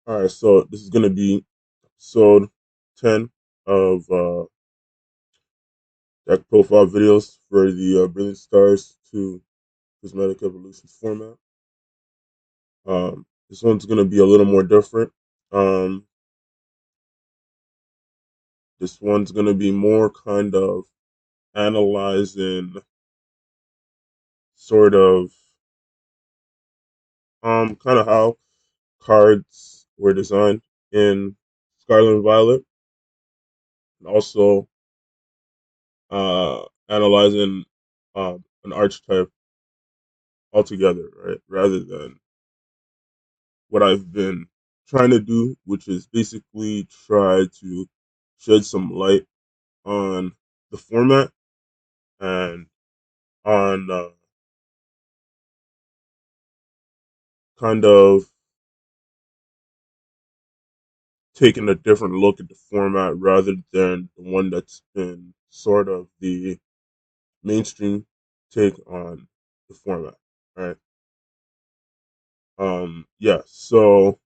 All right, so this is gonna be episode 10 of deck profile videos for the Brilliant Stars to Prismatic Evolutions format. This one's gonna be a little more different. Um, this one's gonna be more kind of analyzing sort of kind of how cards were designed in Scarlet and Violet, and also analyzing an archetype altogether, right? Rather than what I've been trying to do, which is basically try to shed some light on the format and on kind of taking a different look at the format rather than the one that's been sort of the mainstream take on the format, right? Yeah, so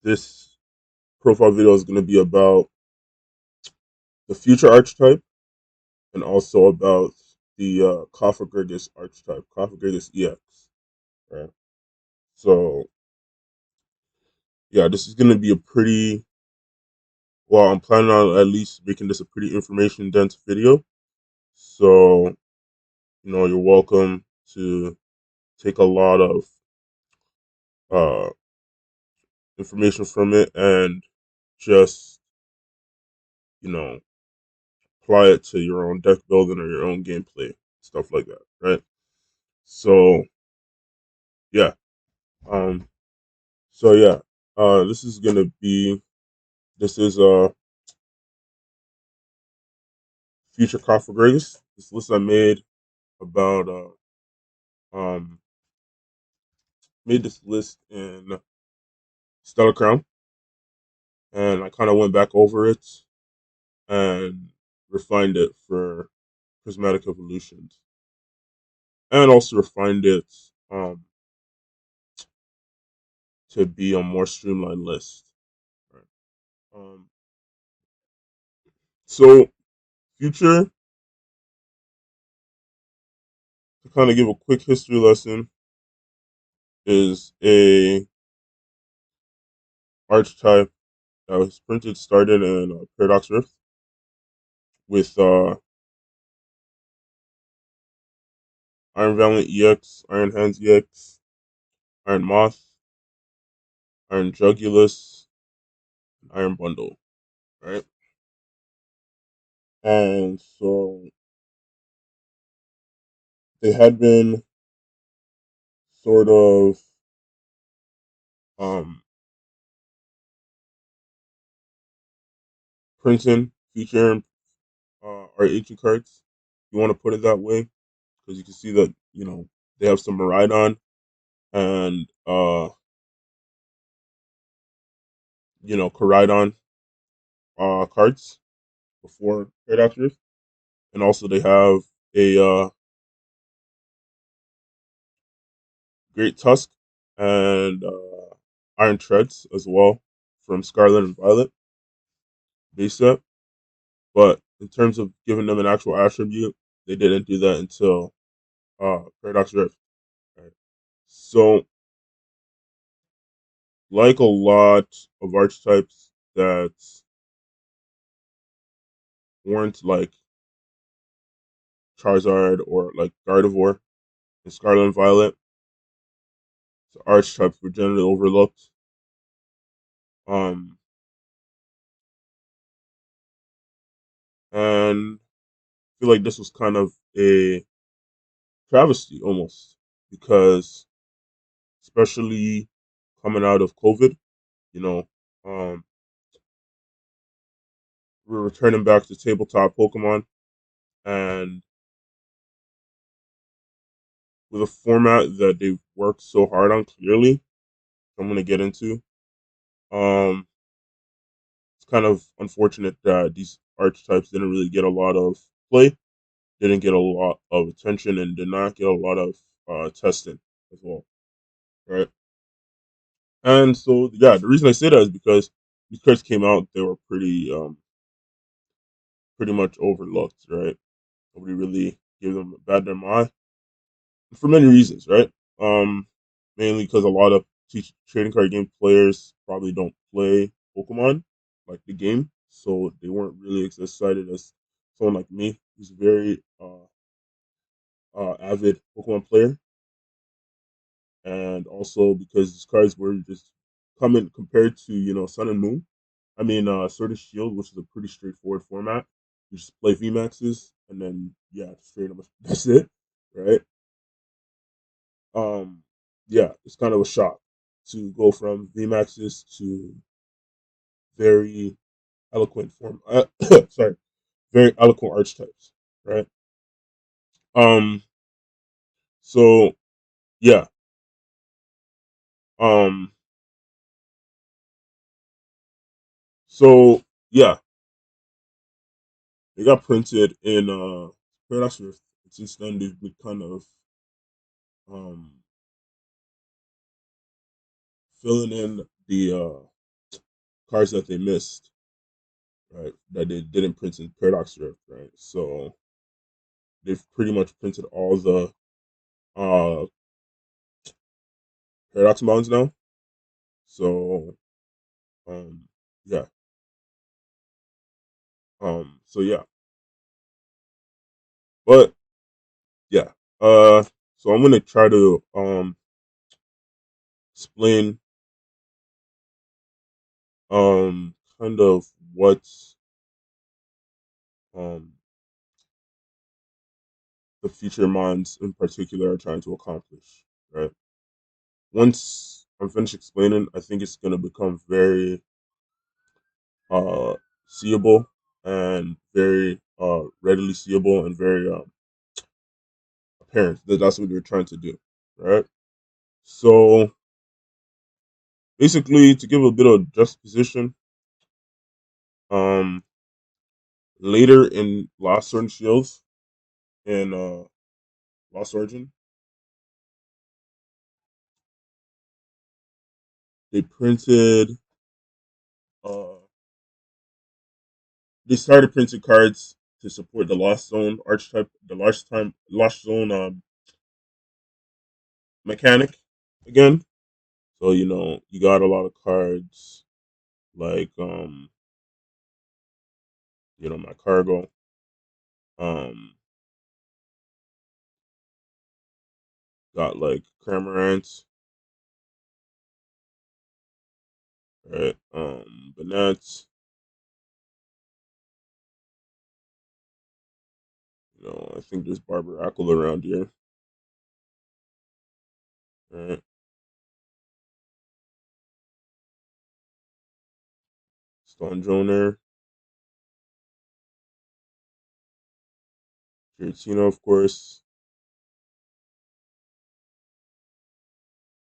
this profile video is going to be about the future archetype and also about the Cofagrigus archetype, Cofagrigus EX. Right. So yeah, this is gonna be a pretty well. I'm planning on at least making this a pretty information dense video. So you're welcome to take a lot of uh, information from it and just you know apply it to your own deck building or your own gameplay, stuff like that. Right. So yeah. Um. So yeah. This is gonna be. This is Future Cofagrigus. This list I made about um made this list in Stellar Crown, and I kind of went back over it and refined it for Prismatic Evolutions, and also refined it to be a more streamlined list. Right. Um, so Future, to kind of give a quick history lesson, is a archetype that was printed started in Paradox Rift with Iron Valiant EX, Iron Hands EX, Iron Moth, Iron Jugulus, and Iron Bundle, right? And so they had been sort of um, printing future or ancient cards. You want to put it that way because you can see that they have some Maridon and Coridon cards before Paradox Rift, and also they have a Great Tusk and Iron Treads as well from Scarlet and Violet base set. But in terms of giving them an actual attribute, they didn't do that until Paradox Rift. Right? So, like a lot of archetypes that weren't like Charizard or like Gardevoir in Scarlet and Violet, the archetypes were generally overlooked. Um, and I feel like this was kind of a travesty almost because, especially coming out of COVID, you know, um, we're returning back to tabletop Pokemon, and with a format that they've worked so hard on, clearly, I'm going to get into. Um, it's kind of unfortunate that these archetypes didn't really get a lot of play, didn't get a lot of attention, and did not get a lot of testing as well, right? And so yeah, the reason I say that is because these cards came out, they were pretty much overlooked, right? Nobody really gave them a bad damn eye for many reasons, right? Um, Mainly because a lot of trading card game players probably don't play Pokemon like the game, so they weren't really as excited as someone like me who's a very avid Pokemon player, and also because these cards were just coming compared to Sun and Moon. I mean, Sword and Shield, which is a pretty straightforward format. You just play VMAXs, and then yeah, straight up, that's it, right? Um, yeah, it's kind of a shock to go from VMAXs to very eloquent form. Sorry, very eloquent archetypes, right? Um, so yeah, um, so yeah, they got printed in Paradox Rift. Since then, they've been kind of um filling in the cards that they missed, right? That they didn't print in Paradox Rift, right? So they've pretty much printed all the uh Paradox mounts now. So um yeah. So yeah. But yeah. So I'm gonna try to explain kind of what um the future minds in particular are trying to accomplish, right? Once I'm finished explaining, I think it's gonna become very uh seeable and very readily seeable and very apparent that that's what they're trying to do, right? So basically, to give a bit of juxtaposition, um, later in Lost Sword and Shields and Lost Origin, they printed. Uh, they started printing cards to support the Lost Zone archetype, the Lost Zone mechanic again. So you got a lot of cards like my cargo, um, got like Cramorants, right? Banats, I think there's Barbarackle around here, right? Stone Joner, Giratina, of course,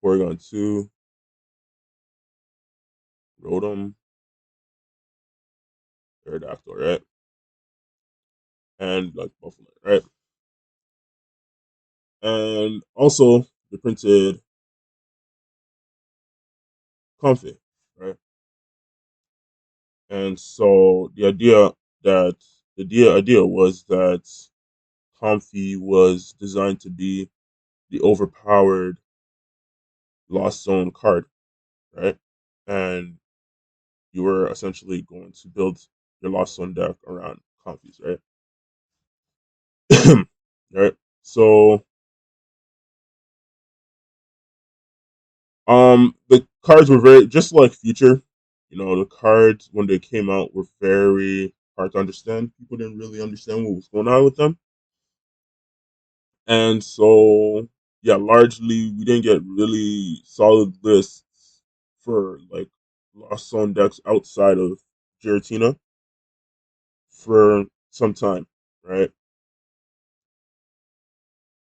Porygon 2, Rotom, Aerodactyl, right? And like Buffalo, right? And also they printed Comfey, right? And so that the idea was that Comfey was designed to be the overpowered Lost Zone card, right? And you were essentially going to build your Lost Zone deck around Comfeys, right? Right. So the cards were very just like Future. The cards when they came out were very hard to understand. People didn't really understand what was going on with them, and so yeah, largely we didn't get really solid lists for like Lost Zone decks outside of Giratina for some time, right?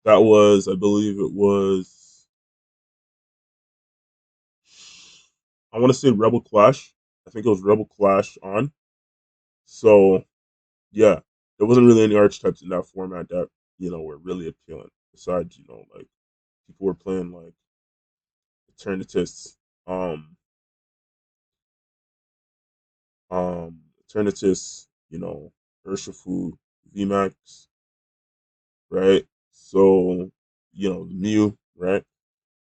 That was, I believe, it was. I want to say Rebel Clash. I think it was Rebel Clash on. So yeah, there wasn't really any archetypes in that format that were really appealing. Besides, like people were playing like Eternitists. um Eternatus, Urshifu, VMAX, right? So, the Mew, right?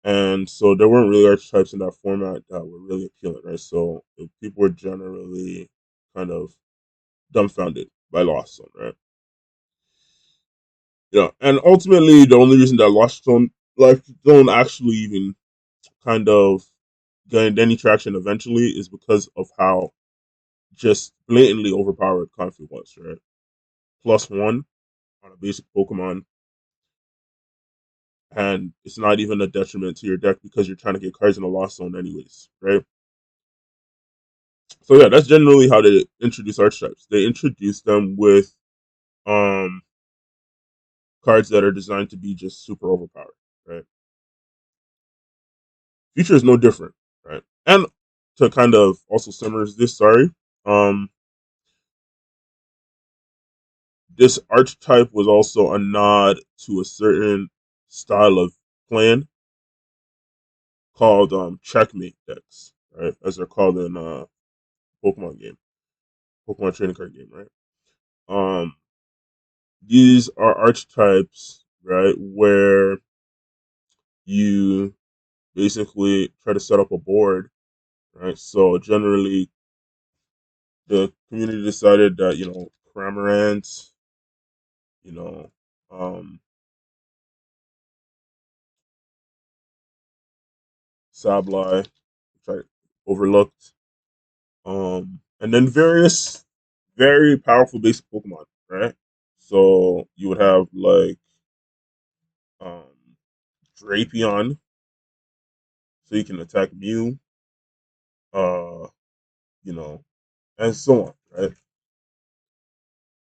And so there weren't really archetypes in that format that were really appealing, right? So people were generally kind of dumbfounded by Lost Zone, right? And ultimately the only reason that Lost Zone actually even kind of gained any traction eventually is because of how just blatantly overpowered Comfey was, right? +1 on a basic Pokemon, and it's not even a detriment to your deck because you're trying to get cards in a Lost Zone anyways, right? So yeah, that's generally how they introduce archetypes. They introduce them with um cards that are designed to be just super overpowered, right? Future is no different, right? And to kind of also summarize this, um, this archetype was also a nod to a certain style of playing called checkmate decks, right? As they're called in Pokemon game, Pokemon trading card game, right? Um, these are archetypes, right, where you basically try to set up a board, right? So generally, the community decided that Cramorant, you know, um, Sableye, which I overlooked, and then various very powerful basic Pokemon, right? So you would have like um, Drapion, so you can attack Mew, uh, you know, and so on, right?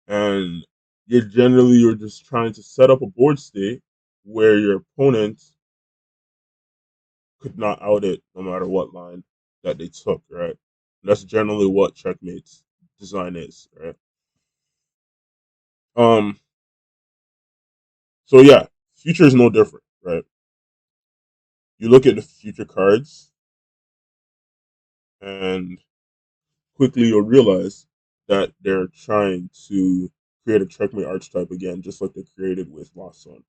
And you're just trying to set up a board state where your opponent could not out it no matter what line that they took, right? And that's generally what checkmate's design is, right? Um, so yeah, future is no different, right? You look at the future cards and quickly you'll realize that they're trying to create a checkmate archetype again, just like they created with Lost Sun,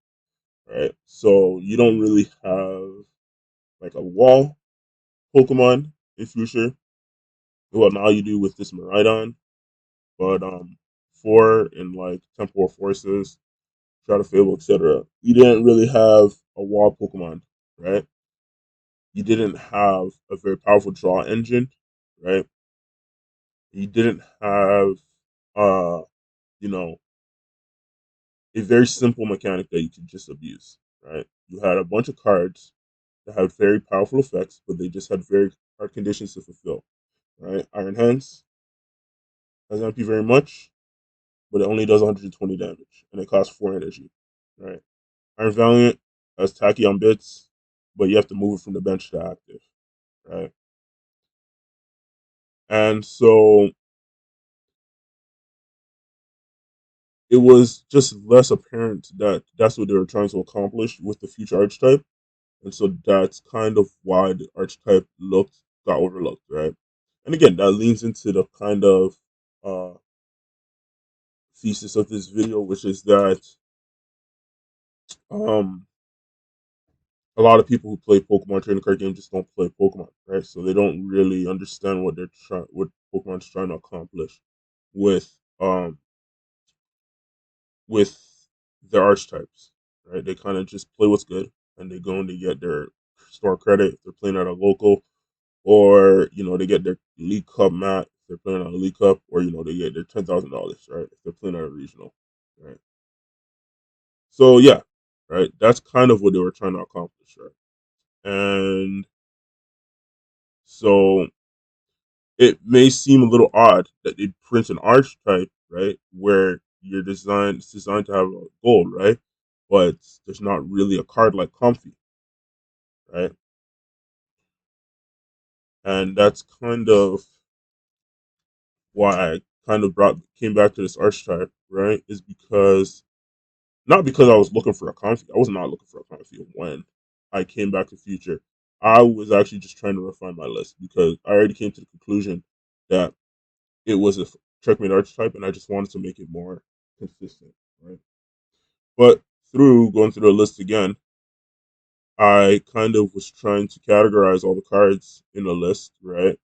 right? So you don't really have like a wall Pokemon in future. Well, now you do with this Miraidon, but four in like Temporal Forces, Shadow Fable, etc. You didn't really have a wall Pokemon, right? You didn't have a very powerful draw engine, right? You didn't have uh, you know, a very simple mechanic that you could just abuse, right? You had a bunch of cards that had very powerful effects, but they just had very hard conditions to fulfill, right? Iron Hands doesn't help you very much, but it only does 120 damage, and it costs 4 energy, right? Iron Valiant has Tachyon Bits, but you have to move it from the bench to active, right? And so it was just less apparent that that's what they were trying to accomplish with the future archetype. And so that's kind of why the archetype got overlooked, right? And again, that leans into the kind of uh, thesis of this video, which is that um, a lot of people who play Pokemon trading card games just don't play Pokemon, right? So they don't really understand what Pokemon's trying to accomplish with with their archetypes, right? They kind of just play what's good, and they go and they get their store credit if they're playing at a local, or they get their League Cup mat if they're playing on a League Cup, or they get their $10,000, right, if they're playing at a regional, right? So yeah, right, that's kind of what they were trying to accomplish, right? And so it may seem a little odd that they print an archetype, right, where it's designed to have a goal, right? But there's not really a card like Comfey, right? And that's kind of why I kind of brought came back to this archetype, right? Is because not because I was looking for a Comfey. I was not looking for a Comfey when I came back to Future. I was actually just trying to refine my list because I already came to the conclusion that it was a checkmate archetype, and I just wanted to make it more consistent, right? But through going through the list again, I kind of was trying to categorize all the cards in the list, right?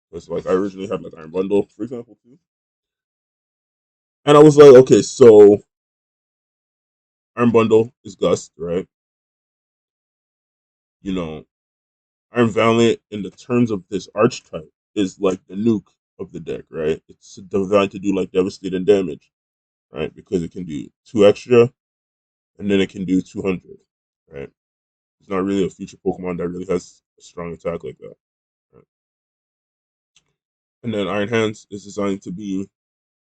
Because like I originally had like Iron Bundle, for example, too, and I was like, okay, so Iron Bundle is Gust, right? You know, Iron Valiant in the terms of this archetype is like the nuke of the deck, right? It's designed to do like devastating damage, right? Because it can do 2 extra and then it can do 200, right? It's not really a future Pokemon that really has a strong attack like that, right? And then Iron Hands is designed to be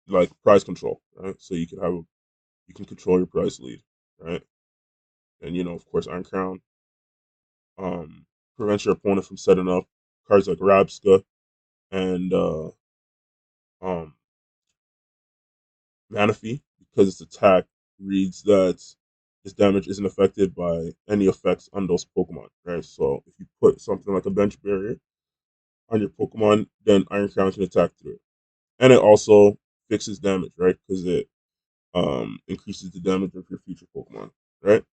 like prize control, right? So you can control your prize lead, right? And of course, Iron Crown um, prevents your opponent from setting up cards like Rabska and um, Manaphy because its attack reads that its damage isn't affected by any effects on those Pokemon, right? So if you put something like a bench barrier on your Pokemon, then Iron Crown can attack through it. And it also fixes damage, right? Because it increases the damage of your future Pokemon, right?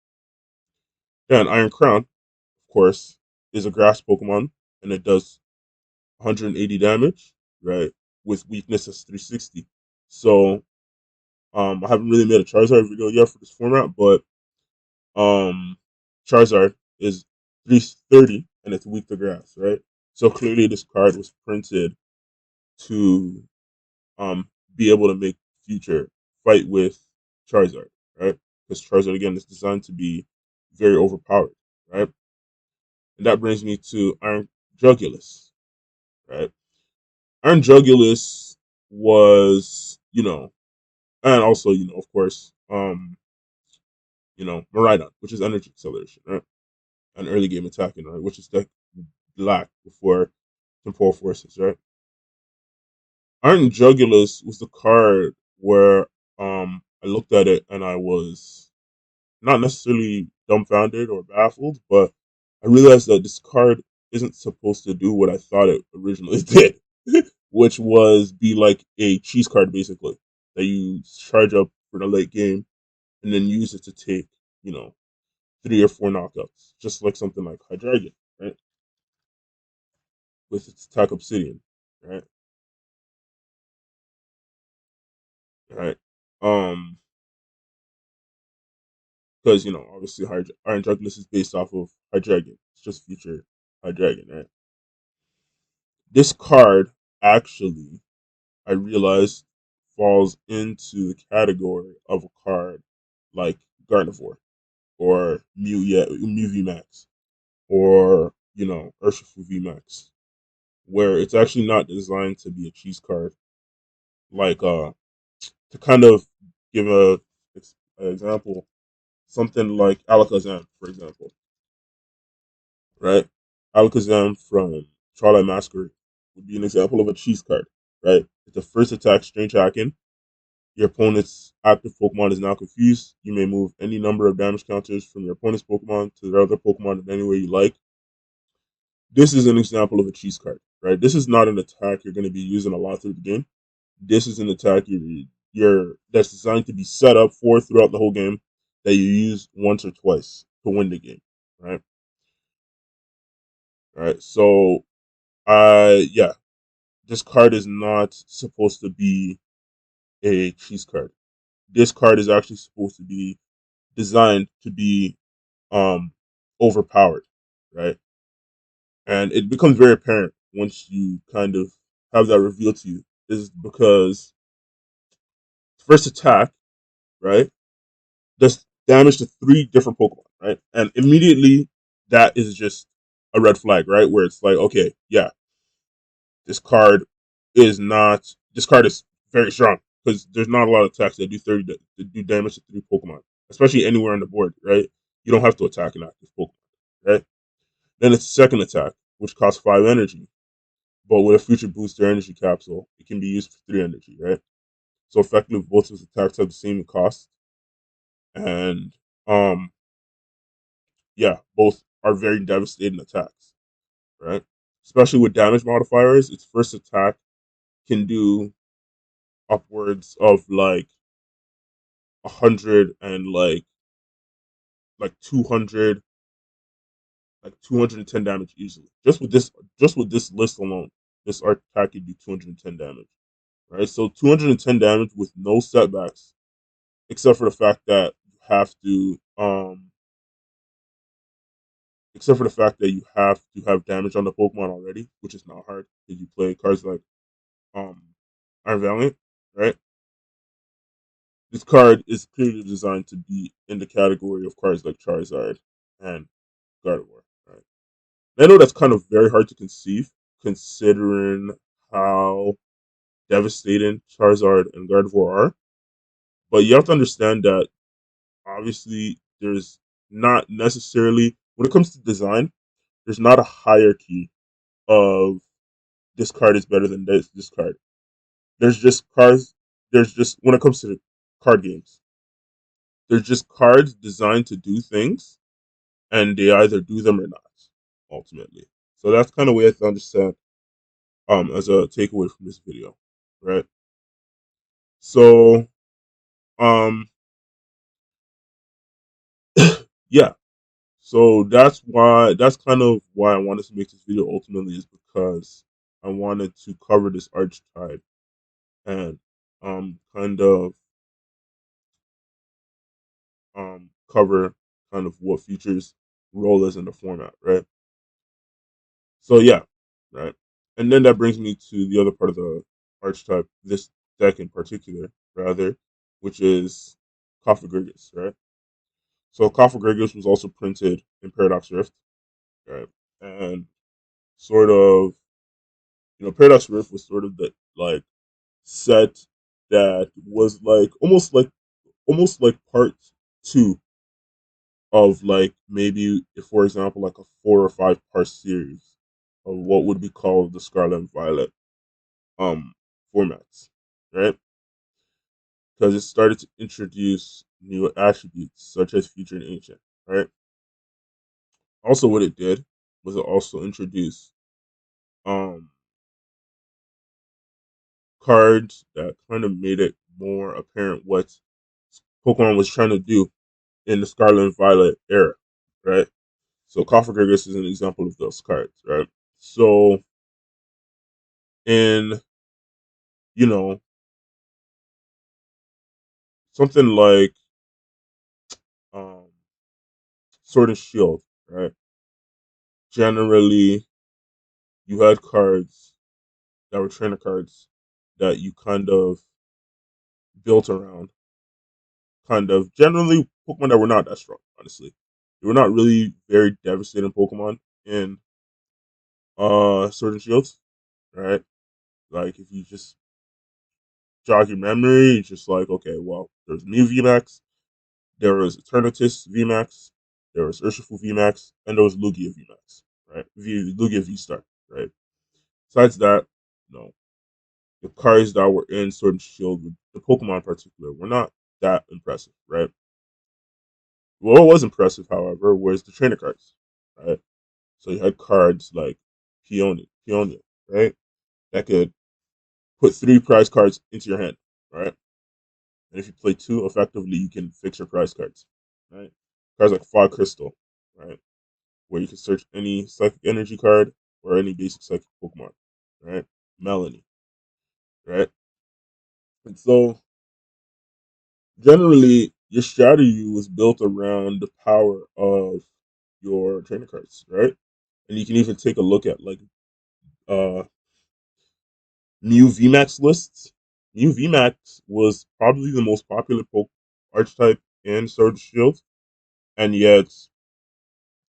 Then Iron Crown, of course, is a grass Pokemon, and it does 180 damage, right? With weakness as 360. So I haven't really made a Charizard video yet for this format, but um, Charizard is 330 and it's weak to grass, right? So clearly, this card was printed to be able to make future fight with Charizard, right? Because Charizard again is designed to be very overpowered, right? And that brings me to Iron Jugulus, right? Iron Jugulus was, and also, of course, Miraidon, which is energy acceleration, right? And early game attacking, right? Which is deck black before temporal forces, right? Iron Jugulus was the card where I looked at it and I was not necessarily dumbfounded or baffled, but I realized that this card isn't supposed to do what I thought it originally did, which was be like a cheese card basically that you charge up for the late game and then use it to take, you know, 3 or 4 knockouts, just like something like Hydreigon, right? With its attack Obsidian, right? Right. Um, because obviously Iron Juggless is based off of Hydreigon. It's just future Hydreigon, right? This card actually, I realized, falls into the category of a card like Gardevoir or Mew VMAX or Urshifu VMAX, where it's actually not designed to be a cheese card. Like to kind of give an example, something like Alakazam, for example, right? Alakazam from Twilight Masquerade would be an example of a cheese card, right? It's a first attack strange hacking. Your opponent's active Pokemon is now confused. You may move any number of damage counters from your opponent's Pokemon to their other Pokemon in any way you like. This is an example of a cheese card, right? This is not an attack you're going to be using a lot through the game. This is an attack that's designed to be set up for throughout the whole game that you use once or twice to win the game, right? Right. So, yeah, this card is not supposed to be a cheese card. This card is actually supposed to be designed to be um overpowered, right? And it becomes very apparent once you kind of have that revealed to you, is because first attack, right, does damage to 3 different Pokemon, right? And immediately that is just a red flag, right? Where it's like, okay, yeah, this card this card is very strong because there's not a lot of attacks that do 30 that do damage to 3 Pokemon, especially anywhere on the board, right? You don't have to attack an active Pokemon, right? Then it's second attack, which costs 5 energy, but with a future booster energy capsule, it can be used for 3 energy, right? So effectively, both of its attacks have the same cost, and yeah, both are very devastating attacks, right? Especially with damage modifiers, its first attack can do upwards of like 100 and like 200, like 210 damage easily. Just with this list alone, this art attack can do 210 damage, right? So 210 damage with no setbacks, except for the fact that you have to except for the fact that you have to have damage on the Pokemon already, which is not hard because you play cards like um Iron Valiant, right? This card is clearly designed to be in the category of cards like Charizard and Gardevoir, right? And I know that's kind of very hard to conceive, considering how devastating Charizard and Gardevoir are. But you have to understand that obviously there's not necessarily, when it comes to design, there's not a hierarchy of this card is better than this card. There's just cards. There's just, when it comes to the card games, there's just cards designed to do things, and they either do them or not. Ultimately, so that's kind of way I have to understand as a takeaway from this video, right? So um yeah, so that's kind of why I wanted to make this video ultimately, is because I wanted to cover this archetype and kind of cover kind of what Future's role is in the format, right? So yeah, right. And then that brings me to the other part of the archetype, this deck in particular, rather, which is Cofagrigus, right? So Cofagrigus was also printed in Paradox Rift, right? And sort of, Paradox Rift was sort of the like set that was like almost like part two of like maybe if, for example, like a 4 or 5 part series of what would be called the Scarlet and Violet um formats, right? Because it started to introduce new attributes such as future and ancient, right? Also, what it did was it also introduced um cards that kind of made it more apparent what Pokemon was trying to do in the Scarlet and Violet era, right? So Cofagrigus is an example of those cards, right? So in, you know, something like um Sword and Shield, right? Generally you had cards that were trainer cards that you kind of built around, kind of generally Pokemon that were not that strong, honestly. They were not really very devastating Pokemon in Sword and Shields, right? Like if you just jog your memory, it's just like, okay, well, there's Mew VMAX, there was Eternatus VMAX, there was Urshifu VMAX, and there was Lugia VMAX, right? Lugia V Star, right? Besides that, no, the cards that were in Sword and Shield, the Pokemon in particular, were not that impressive, right? What was impressive, however, was the trainer cards, right? So you had cards like Peonia, right? That could put 3 prize cards into your hand, right? And if you play 2 effectively, you can fix your prize cards, right? Cards like Fog Crystal, right? Where you can search any psychic energy card or any basic psychic Pokemon, right? Melanie, right? And so generally, your strategy was built around the power of your trainer cards, right? And you can even take a look at like uh Mew VMAX lists. Mew VMAX was probably the most popular archetype in Sword and Shield, and yet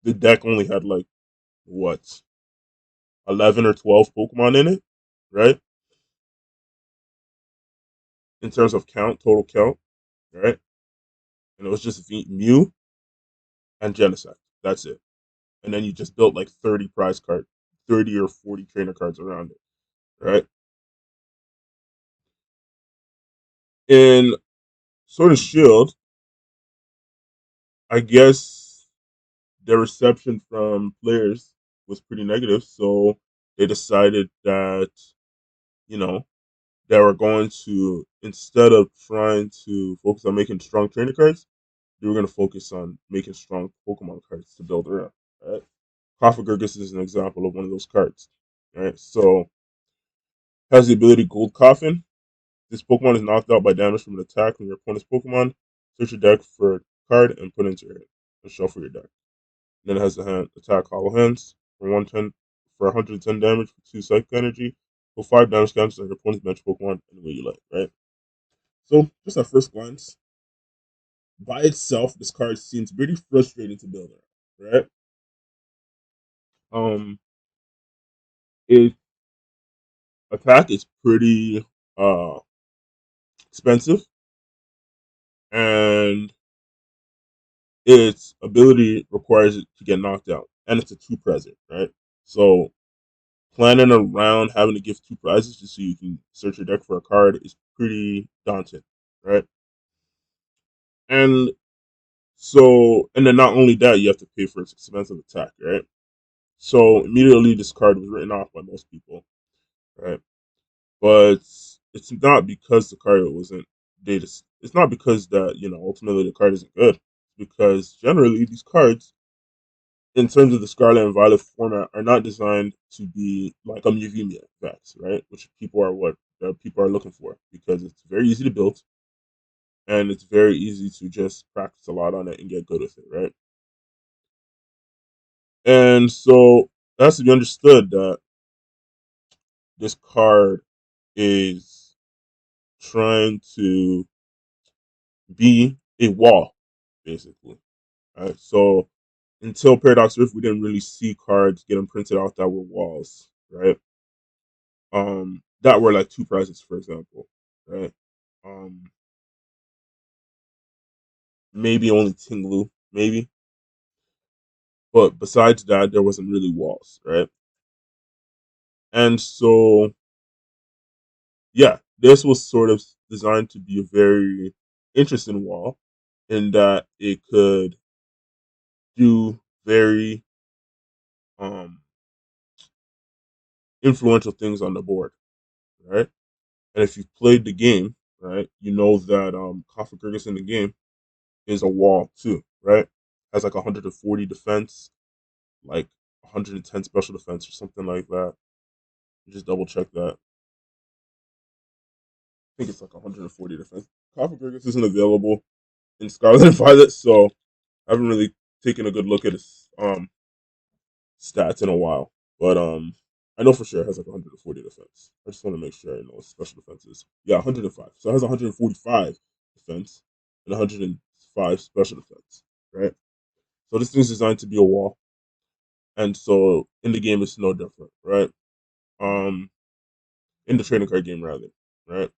the deck only had like what 11 or 12 Pokemon in it, right? In terms of count, total count, right? And it was just Mew and Genesect. That's it. And then you just built like 30 prize card, 30 or 40 trainer cards around it, right? In Sword and Shield, I guess their reception from players was pretty negative, so they decided that you know they were going to, instead of trying to focus on making strong trainer cards, they were going to focus on making strong Pokemon cards to build around. Right? Cofagrigus is an example of one of those cards. Right, so has the ability Gold Coffin. This Pokemon is knocked out by damage from an attack from your opponent's Pokemon. Search your deck for a card and put it into your hand and shuffle your deck. Then it has the hand attack Hollow Hands for 110 for 110 damage for 2 psychic energy. For 5 damage counters on your opponent's bench Pokemon any way you like, right? So just at first glance, by itself, this card seems pretty frustrating to build around, right? Um its attack is pretty uh expensive, and its ability requires it to get knocked out. And it's a two present, right? So planning around having to give two prizes just so you can search your deck for a card is pretty daunting, right? And and then not only that, you have to pay for its expensive attack, right? So immediately this card was written off by most people, right? But it's not because the card wasn't data. It's not because that ultimately the card isn't good. It's because generally these cards, in terms of the Scarlet and Violet format, are not designed to be like a Muvemia effects, right? Which people are looking for because it's very easy to build and it's very easy to just practice a lot on it and get good with it, right? And so it has to be understood that this card is trying to be a wall, basically. Right? So until Paradox Rift, we didn't really see cards getting printed out that were walls, right? That were like two prizes, for example, right? Um, maybe only Tinglu, maybe, but besides that, there wasn't really walls, right? And so, yeah, this was sort of designed to be a very interesting wall in that it could do very um influential things on the board, right? And if you've played the game, right, you know that Kofagrigus in the game is a wall too, right? Has like 140 defense, like 110 special defense or something like that. Just double check that. I think it's like 140 defense. Cofagrigus isn't available in Scarlet and Violet, so I haven't really taken a good look at his stats in a while. But I know for sure it has like 140 defense. I just want to make sure I know what special defense is. Yeah, 105. So it has 145 defense and 105 special defense, right? So this thing's designed to be a wall, and so in the game it's no different, right? Um, in the trading card game rather, right?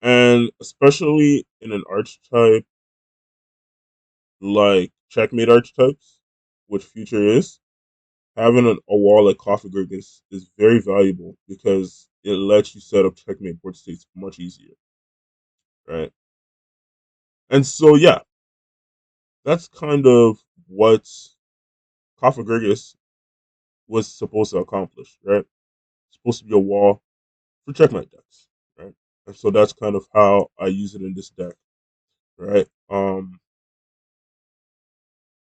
And especially in an archetype like checkmate archetypes, which Future is, having a wall like Cofagrigus is very valuable because it lets you set up checkmate board states much easier, right? And so yeah, that's kind of what Cofagrigus was supposed to accomplish, right? It's supposed to be a wall for checkmate decks, right? And so that's kind of how I use it in this deck, right?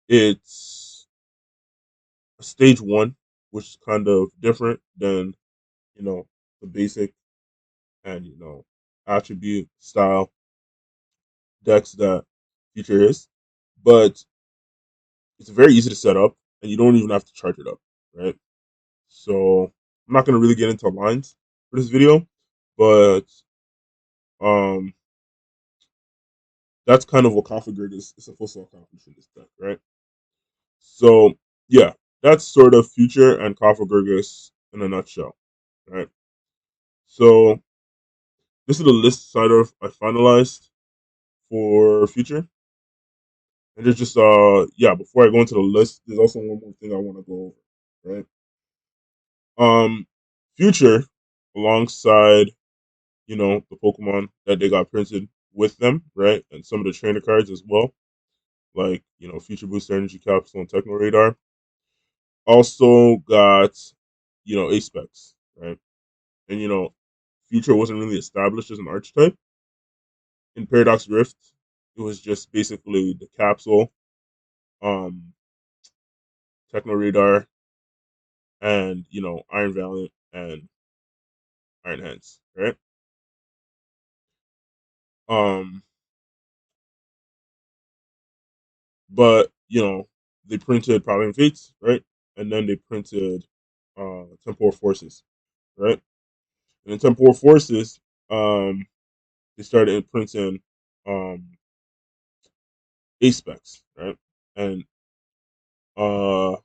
It's a stage one, which is kind of different than the basic and attribute style decks that Future is, but it's very easy to set up, and you don't even have to charge it up, right? So I'm not gonna really get into lines for this video, but um, that's kind of what is supposed to accomplish in this deck, right? So yeah, that's sort of Future and Cofagrigus in a nutshell, right? So this is the list side of I finalized for Future. And there's just yeah, before I go into the list, there's also one more thing I want to go over, right? Um Future, alongside, the Pokemon that they got printed with them, right? And some of the trainer cards as well. like Future Booster Energy Capsule and Techno Radar. Also got Ace specs, right? And Future wasn't really established as an archetype in Paradox Rift. It was just basically the capsule, um, Techno Radar, and Iron Valiant and Iron Hands, right? Um, but they printed Paladin Fates, right? And then they printed Temporal Forces, right? And in Temporal Forces, um, they started printing um Ace specs, right? And uh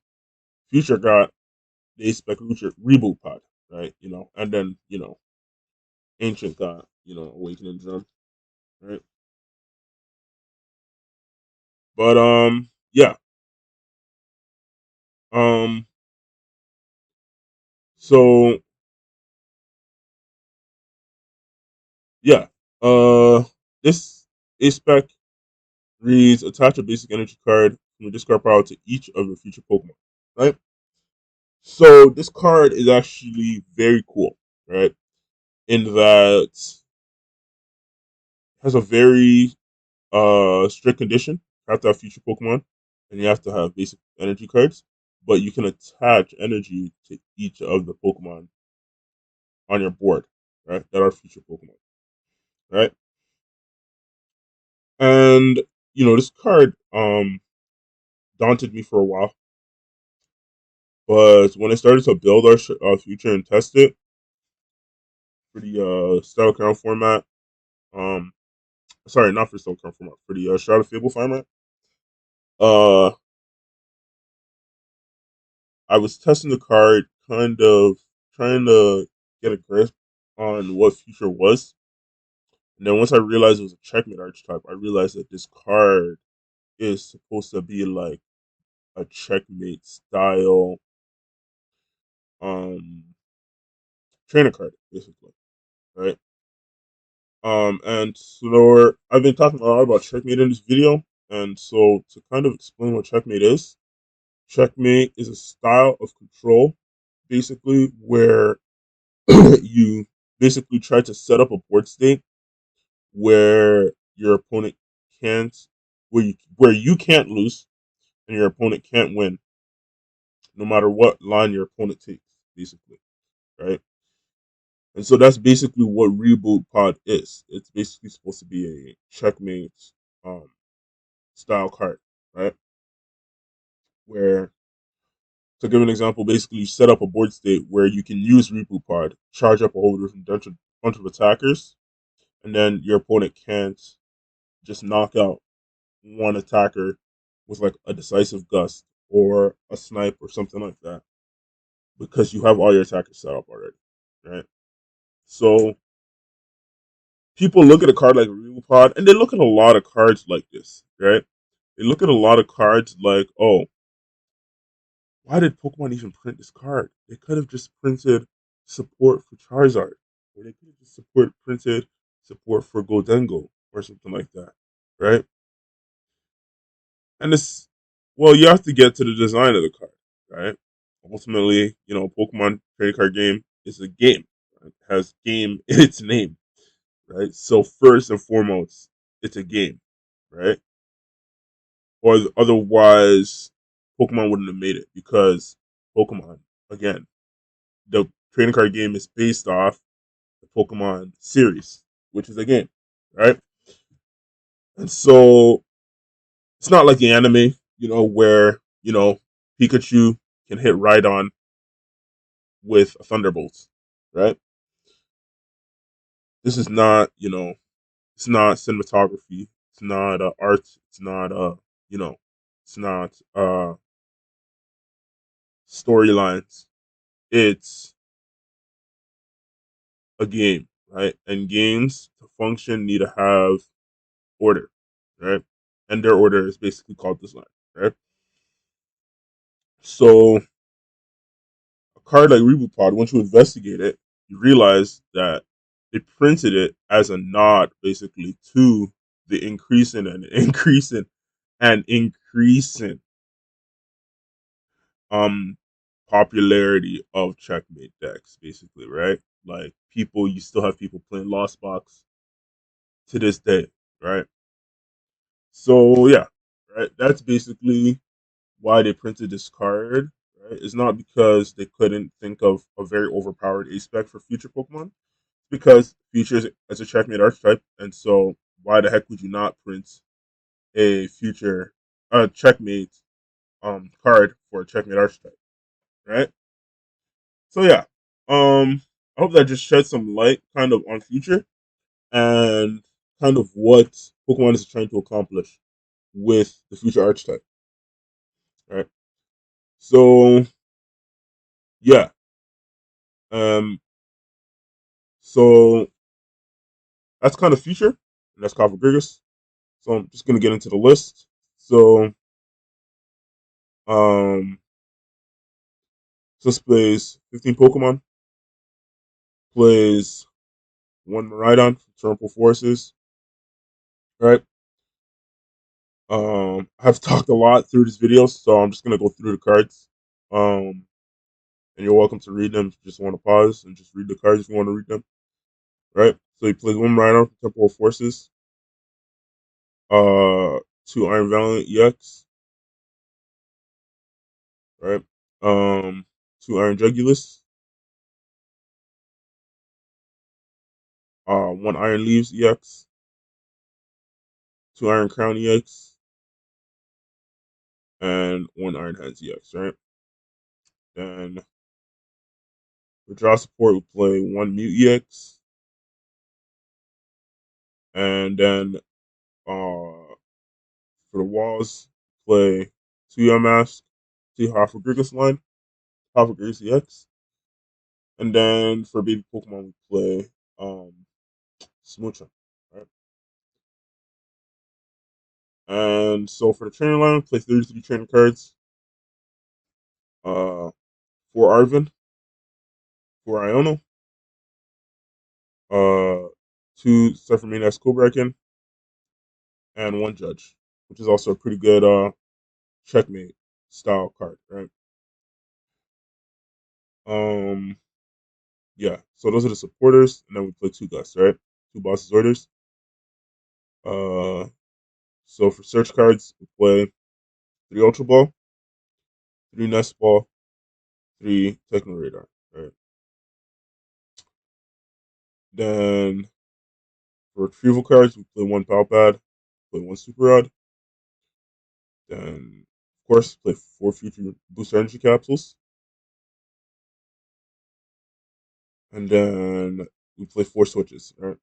Future got the Ace spec Future reboot pod, right? And then Ancient got Awakening Drum, right? But yeah. Um so yeah. Uh this Ace spec reads attach a basic energy card from your discard pile to each of your future Pokemon, right? So this card is actually very cool, right? In that it has a very strict condition. You have to have future Pokemon, and you have to have basic energy cards. But you can attach energy to each of the Pokemon on your board, right? That are future Pokemon, right? And this card daunted me for a while, but when I started to build our future and test it for the Style Crown format, um, sorry, not for Style Crown format, for the Shroud of Fable format, uh, I was testing the card, kind of trying to get a grip on what future was. And then once I realized it was a checkmate archetype, I realized that this card is supposed to be like a checkmate style um trainer card, basically. Right? And so I've been talking a lot about checkmate in this video. And so to kind of explain what checkmate is a style of control, basically, where you basically try to set up a board state where your opponent can't where you can't lose and your opponent can't win no matter what line your opponent takes, basically, right? And so that's basically what reboot pod is. It's basically supposed to be a checkmate um style card, right? Where, to give an example, basically you set up a board state where you can use reboot pod, charge up a whole different bunch of attackers, and then your opponent can't just knock out one attacker with like a decisive gust or a snipe or something like that because you have all your attackers set up already, right? So people look at a card like Regal Pod and they look at a lot of cards like this, right? They look at a lot of cards like, oh, why did Pokemon even print this card? They could have just printed support for Charizard, or they could have just printed support for Goldengo or something like that, right? And this, well, you have to get to the design of the card, right? Ultimately, Pokemon trading card game is a game. Right? It has game in its name, right? So first and foremost, it's a game, right? Or otherwise, Pokemon wouldn't have made it because Pokemon, again, the trading card game is based off the Pokemon series, which is a game, right? And so it's not like the anime, where Pikachu can hit Rhydon with a thunderbolt, right? This is not, it's not cinematography, it's not art, it's not you know, it's not storylines. It's a game, right? And games to function need to have order, right? And their order is basically called design, right? So a card like Reboot Pod, once you investigate it, you realize that they printed it as a nod, basically, to the increasing and increasing and increasing um popularity of checkmate decks, basically, right? Like people, you still have people playing Lost Box to this day, right? So yeah, right. That's basically why they printed this card. Right? It's not because they couldn't think of a very overpowered ace spec for future Pokemon. It's because future is a checkmate archetype, and so why the heck would you not print a future checkmate card for a checkmate archetype, right? So yeah, I hope that just shed some light kind of on future and kind of what Pokemon is trying to accomplish with the future archetype, right? So yeah, um, so that's kind of future, and that's Cofagrigus. So I'm just gonna get into the list. So um, this plays 15 Pokemon, plays one Miraidon from Trample Forces, right? I've talked a lot through this video, so I'm just gonna go through the cards. Um, and you're welcome to read them if you just want to pause and just read the cards if you want to read them, right? So he plays one Rhino from Temporal Forces, two Iron Valiant EX, right? Two Iron Jugulus, one Iron Leaves EX, two Iron Crown EX, and one Iron Hands EX, right? Then for draw support, we play one Mute EX, and then for the walls, play two Yamask, two Hofagrigus line, Hofagrigus EX, and then for baby Pokemon, we play Smoochum, right? And so for the trainer line, we play 33 trainer cards, uh, four Arvin, four Iono, uh, two Sephiroth X Cobrakin, and one Judge, which is also a pretty good checkmate style card, right? Um, yeah. So those are the supporters, and then we play two Gus, right? Two bosses orders. Uh, so for search cards, we play three Ultra Ball, three Nest Ball, three Techno Radar, right? Then for retrieval cards, we play one Power Pad, play one Super Rod. Then, of course, play four Future Booster Energy Capsules. And then we play four switches, right?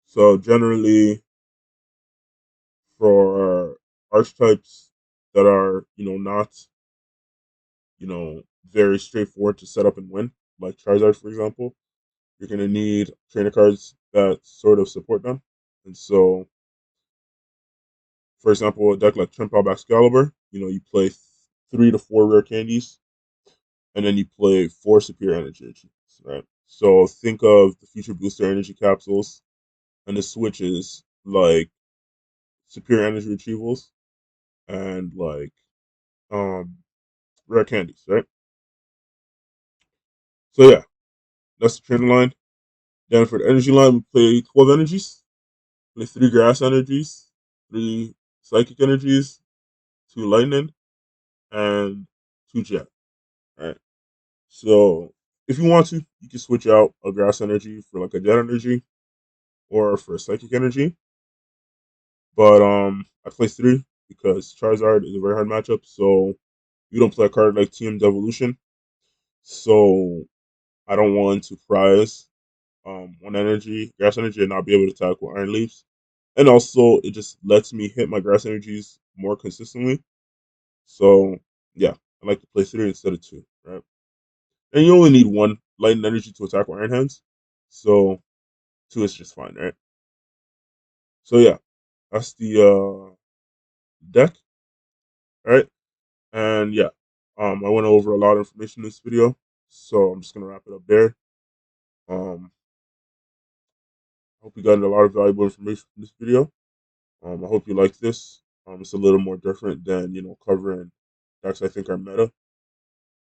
So generally, for archetypes that are, not, very straightforward to set up and win, like Charizard, for example, you're going to need trainer cards that sort of support them. And so, for example, a deck like Chimpa Excalibur, you play three to four rare candies, and then you play four superior energy achievements, right? So think of the future booster energy capsules and the switches like superior energy retrievals and like um rare candies, right? So yeah, that's the trainer line. Then for the energy line, we play 12 energies, play three grass energies, three psychic energies, two lightning, and two jet, right? So if you want to, you can switch out a grass energy for like a jet energy or for a psychic energy. But I play three because Charizard is a very hard matchup. So you don't play a card like TM Devolution. So I don't want to prize one energy, grass energy, and not be able to tackle Iron Leaves. And also, it just lets me hit my grass energies more consistently. So yeah, I like to play three instead of two, right? And you only need one lightning energy to attack with Iron Hands. So two is just fine, right? So yeah, that's the deck, right? And yeah, I went over a lot of information in this video, so I'm just gonna wrap it up there. I hope you got a lot of valuable information from this video. I hope you liked this. It's a little more different than covering decks I think are meta.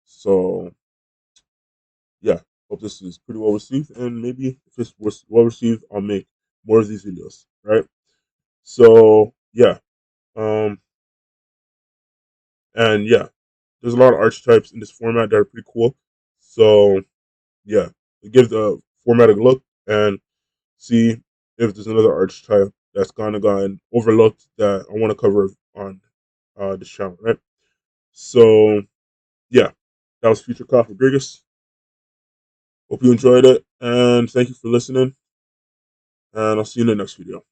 So yeah, hope this is pretty well received, and maybe if it's well received, I'll make more of these videos. Right. So yeah, um, and yeah, there's a lot of archetypes in this format that are pretty cool. So yeah, give the format a look and see if there's another archetype that's kind of gotten overlooked that I want to cover on this channel, right? So yeah, that was Future Cofagrigus. Hope you enjoyed it, and thank you for listening. And I'll see you in the next video.